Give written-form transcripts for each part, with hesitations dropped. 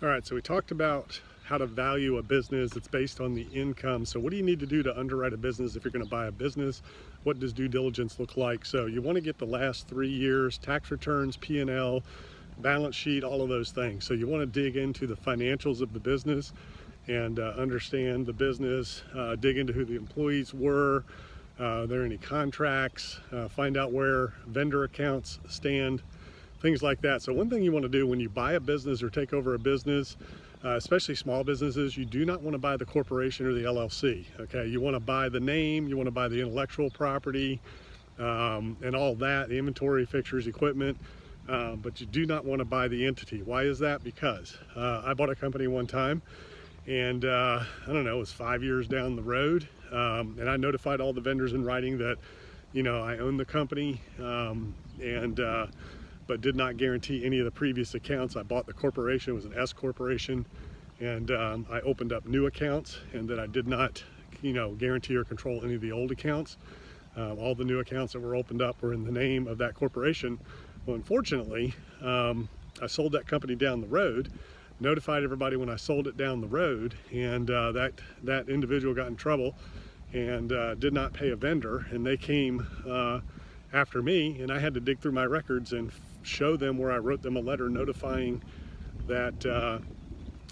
All right, so we talked about how to value a business that's based on the income. So what do you need to do to underwrite a business if you're going to buy a business? What does due diligence look like? So you want to get the last 3 years, tax returns, P&L, balance sheet, all of those things. So you want to dig into the financials of the business and understand the business, dig into who the employees were, are there any contracts, find out where vendor accounts stand, things like that. So one thing you want to do when you buy a business or take over a business, especially small businesses, you do not want to buy the corporation or the LLC. Okay, you want to buy the name, you want to buy the intellectual property, and all that, the inventory, fixtures, equipment, but you do not want to buy the entity. Why is that? Because I bought a company one time, and I don't know, it was 5 years down the road, and I notified all the vendors in writing that, you know, I own the company, but did not guarantee any of the previous accounts. I bought the corporation, it was an S corporation, and I opened up new accounts, and that I did not, you know, guarantee or control any of the old accounts. All the new accounts that were opened up were in the name of that corporation. Well, unfortunately, I sold that company down the road, notified everybody when I sold it down the road, and that individual got in trouble and did not pay a vendor, and they came after me, and I had to dig through my records and show them where I wrote them a letter notifying that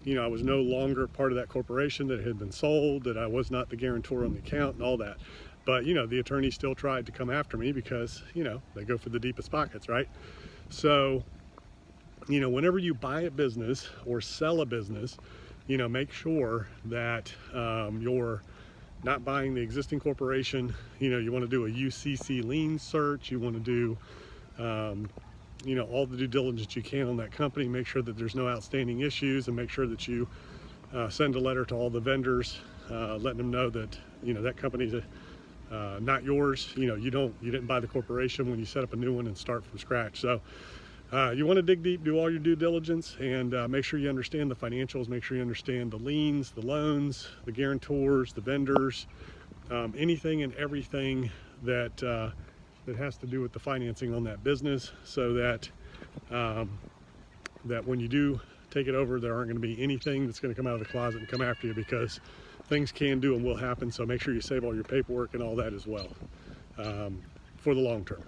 you know, I was no longer part of that corporation, that it had been sold, that I was not the guarantor on the account and all that. But you know, the attorney still tried to come after me because, you know, they go for the deepest pockets, right? So, you know, whenever you buy a business or sell a business, you know, make sure that you're not buying the existing corporation. You know, you want to do a UCC lien search. You want to do, you know, all the due diligence you can on that company. Make sure that there's no outstanding issues, and make sure that you send a letter to all the vendors, letting them know that, you know, that company's not yours. You know, you didn't buy the corporation when you set up a new one and start from scratch. So you want to dig deep, do all your due diligence, and make sure you understand the financials, make sure you understand the liens, the loans, the guarantors, the vendors, anything and everything that that has to do with the financing on that business, so that that when you do take it over, there aren't going to be anything that's going to come out of the closet and come after you, because things can do and will happen. So make sure you save all your paperwork and all that as well, for the long term.